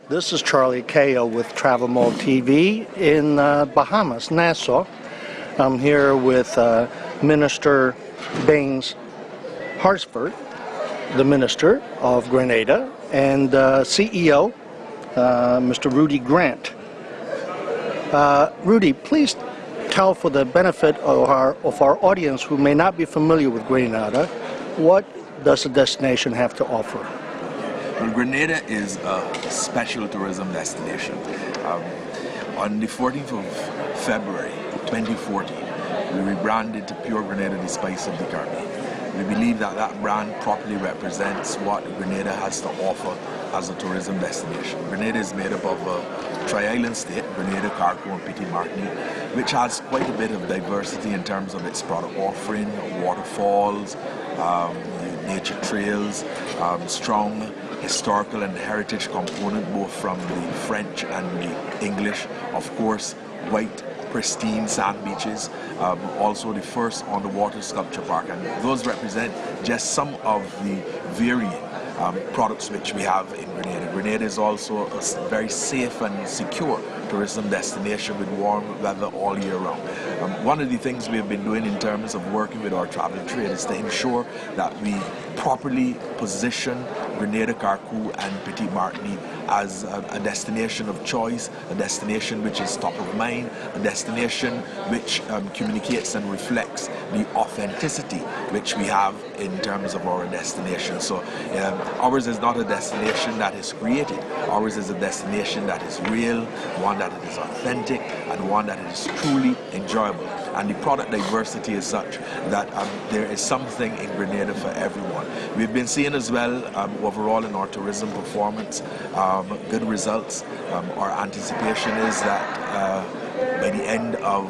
This is Charlie Kao with Travel Mall TV in Bahamas, Nassau. I'm here with Minister Bain-Horsford, the Minister of Grenada, and CEO, Mr. Rudy Grant. Rudy, please tell, for the benefit of our audience who may not be familiar with Grenada, what does the destination have to offer? Well, Grenada is a special tourism destination. On the 14th of February 2014, we rebranded to Pure Grenada, the Spice of the Caribbean. We believe that that brand properly represents what Grenada has to offer as a tourism destination. Grenada is made up of a tri-island state, Grenada, Carriacou and Petite Martinique, which has quite a bit of diversity in terms of its product offering, waterfalls, nature trails, strong historical and heritage component both from the French and the English, of course, white pristine sand beaches, also the first underwater sculpture park, and those represent just some of the varying products which we have in Grenada. Grenada is also a very safe and secure tourism destination with warm weather all year round. One of the things we have been doing in terms of working with our travel trade is to ensure that we properly position Grenada, Carriacou and Petite Martinique as a destination of choice, a destination which is top of mind, a destination which communicates and reflects the authenticity which we have in terms of our destination. So ours is not a destination that is created. Ours is a destination that is real, one that is authentic, and one that is truly enjoyable. And the product diversity is such that there is something in Grenada for everyone. We've been seeing as well overall in our tourism performance good results. Our anticipation is that by the end of,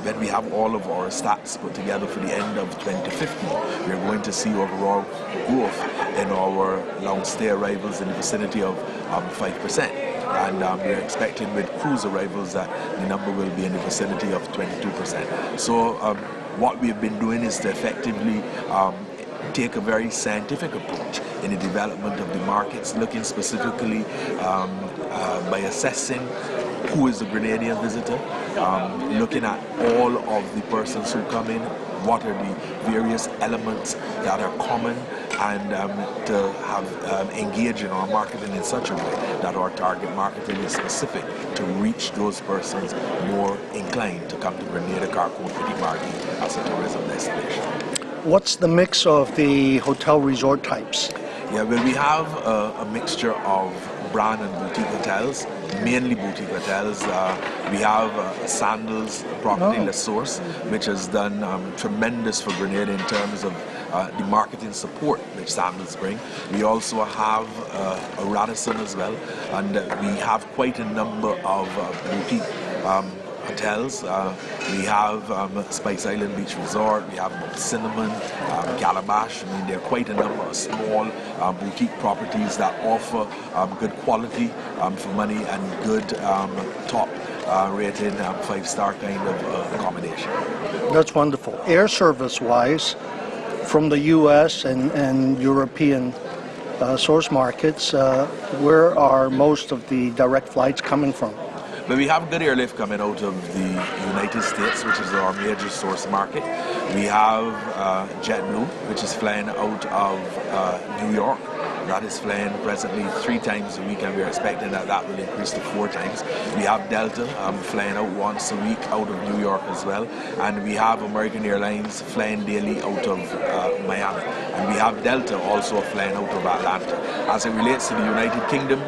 when we have all of our stats put together for the end of 2015, we're going to see overall growth in our long stay arrivals in the vicinity of 5%. And we're expecting with cruise arrivals that the number will be in the vicinity of 22%. So what we've been doing is to effectively take a very scientific approach in the development of the markets, looking specifically by assessing who is the Grenadian visitor, looking at all of the persons who come in, what are the various elements that are common, and to have engage in our marketing in such a way that our target marketing is specific to reach those persons more inclined to come to Grenada, Carriacou and Petite Martinique as a tourism destination. What's the mix of the hotel resort types? Yeah, well, we have a mixture of brand and boutique hotels, mainly boutique hotels. We have Sandals property, La Source, which has done tremendous for Grenada in terms of the marketing support which Sandals bring. We also have a Radisson as well, and we have quite a number of boutique hotels. We have Spice Island Beach Resort, we have Mount Cinnamon, Calabash. I mean, there are quite a number of small boutique properties that offer good quality for money and good top rated 5-star kind of accommodation. That's wonderful. Air service wise, from the US and European source markets, where are most of the direct flights coming from? But we have good airlift coming out of the United States, which is our major source market. We have JetBlue, which is flying out of New York. That is flying presently 3 times a week, and we're expecting that that will increase to 4 times. We have Delta flying out once a week out of New York as well. And we have American Airlines flying daily out of Miami. And we have Delta also flying out of Atlanta. As it relates to the United Kingdom,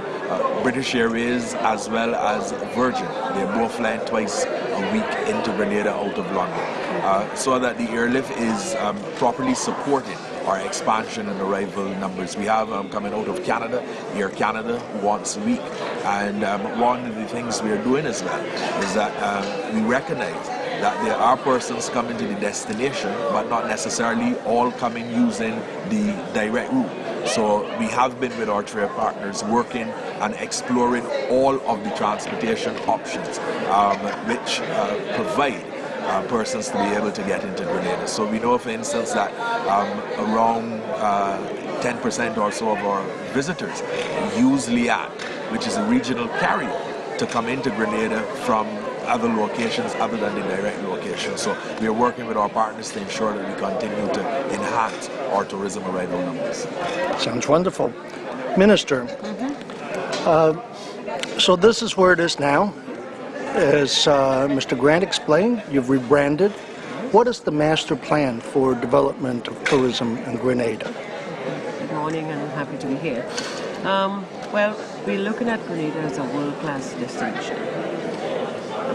British Airways as well as Virgin, they're both flying twice a week into Grenada out of London, so that the airlift is properly supporting our expansion and arrival numbers. We have coming out of Canada, Air Canada once a week, and one of the things we are doing as well is that we recognize that there are persons coming to the destination, but not necessarily all coming using the direct route. So we have been with our trade partners working and exploring all of the transportation options which provide persons to be able to get into Grenada. So we know, for instance, that around 10% or so of our visitors use LIAT which is a regional carrier, to come into Grenada from other locations other than the direct location. So we are working with our partners to ensure that we continue to enhance our tourism arrival numbers. Sounds wonderful. Minister, so this is where it is now. As Mr. Grant explained, you've rebranded. What is the master plan for development of tourism in Grenada? Good morning, and I'm happy to be here. Well, we're looking at Grenada as a world-class destination.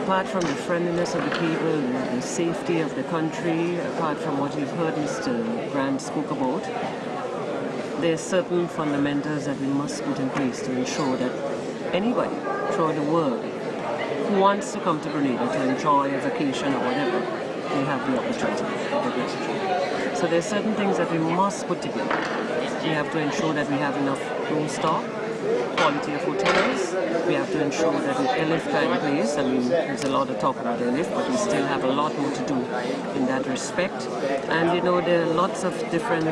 Apart from the friendliness of the people, the safety of the country, apart from what you've heard Mr. Grant spoke about, there's certain fundamentals that we must put in place to ensure that anybody throughout the world who wants to come to Grenada to enjoy a vacation or whatever, they have the opportunity. So there's certain things that we must put together. We have to ensure that we have enough room stock, quality of hotels. We have to ensure that the airlift are in place. I mean, there's a lot of talk about airlift, but we still have a lot more to do in that respect. And you know, there are lots of different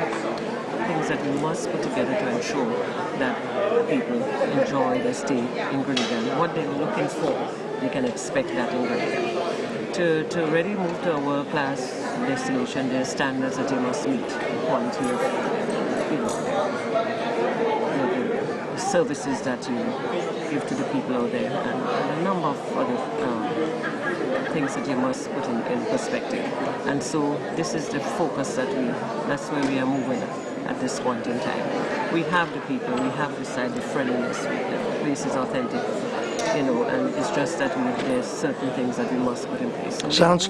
things that we must put together to ensure that people enjoy their stay in Grenada. And what they're looking for, we can expect that in Grenada. To really move to a world-class destination, there are standards that you must meet. Quality of, you know, the services that you give to the people out there, and a number of other things that you must put in perspective. And so this is the focus that's where we are moving at this point in time. We have the people, we have the side, the friendliness, the place is authentic, you know, and it's just that there's certain things that we must put in place. So sounds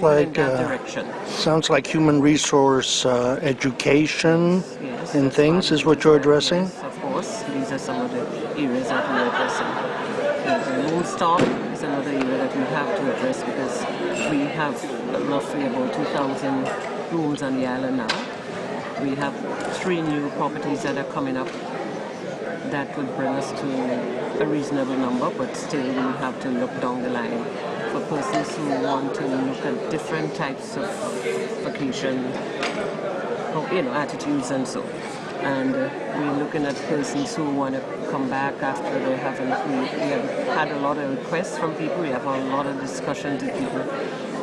like human resource education yes, and things is what you're addressing? Yes, of course. These are some of the areas that we're addressing. The room stock is another area that we have to address because we have roughly about 2,000 rooms on the island now. We have 3 new properties that are coming up that would bring us to a reasonable number, but still we have to look down the line for persons who want to look at different types of vacation, you know, attitudes and so. And we're looking at persons who want to come back after they haven't. We have had a lot of requests from people. We have a lot of discussions with people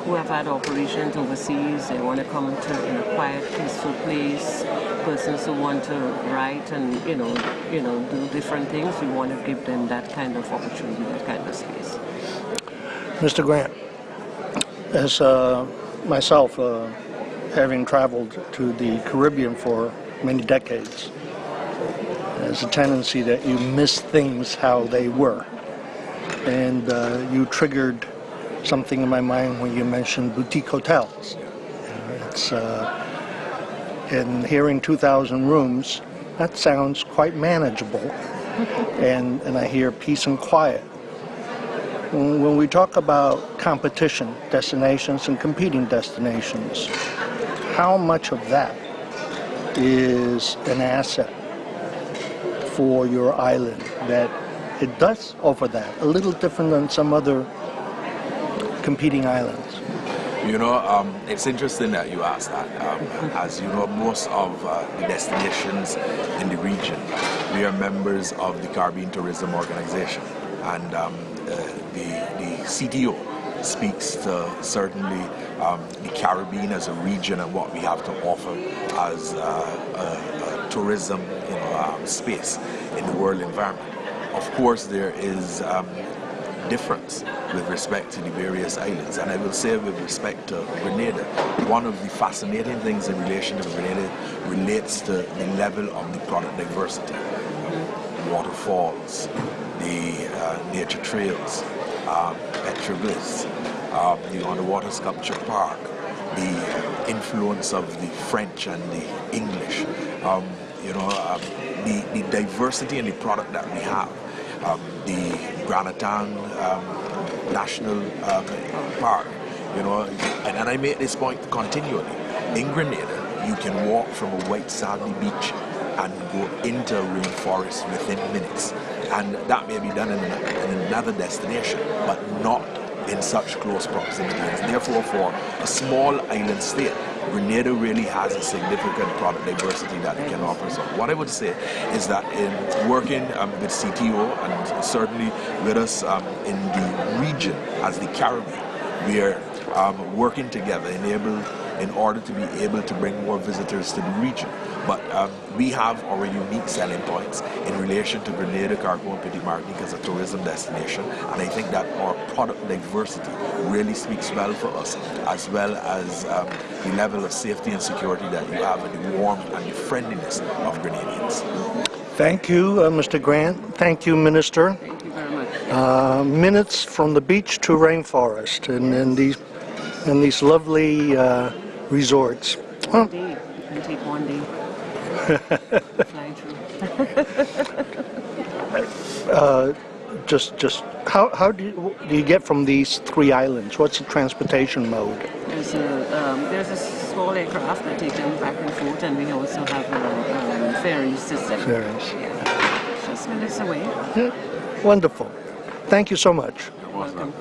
who have had operations overseas. They want to come to in a quiet, peaceful place. Persons who want to write and you know do different things. We want to give them that kind of opportunity, that kind of space. Mr. Grant, as myself, having traveled to the Caribbean for many decades, there's a tendency that you miss things how they were. And you triggered something in my mind when you mentioned boutique hotels. It's and hearing 2,000 rooms, that sounds quite manageable. and I hear peace and quiet. When we talk about competition destinations and competing destinations, how much of that is an asset for your island that it does offer that, a little different than some other competing islands? You know, it's interesting that you asked that. As you know, most of the destinations in the region, we are members of the Caribbean Tourism Organization, and the CTO speaks to certainly the Caribbean as a region and what we have to offer as a tourism space in the world environment. Of course, there is difference with respect to the various islands, and I will say with respect to Grenada, one of the fascinating things in relation to Grenada relates to the level of the product diversity. Waterfalls, the nature trails, petroglyphs, the underwater sculpture park, the influence of the French and the English, the diversity in the product that we have. The Granada National Park, and I make this point continually. In Grenada, you can walk from a white sandy beach and go into a rainforest within minutes, and that may be done in another destination, but not in such close proximity. And therefore, for a small island state, Grenada really has a significant product diversity that it can offer. So what I would say is that in working with CTO and certainly with us in the region as the Caribbean, we are working together in order to be able to bring more visitors to the region. But we have our unique selling points in relation to Grenada, Cargo and Petit Martinique as a tourism destination, and I think that our product diversity really speaks well for us, as well as the level of safety and security that you have and the warmth and the friendliness of Grenadians. Thank you, Mr. Grant. Thank you, Minister. Thank you very much. Minutes from the beach to rainforest and these lovely resorts. One day, you can take one day. Fly through. Just how do you get from these three islands? What's the transportation mode? There's a small aircraft that take them back and forth, and we also have a ferry system. Ferries. Yeah. Just minutes away. Yeah. Wonderful. Thank you so much. Welcome.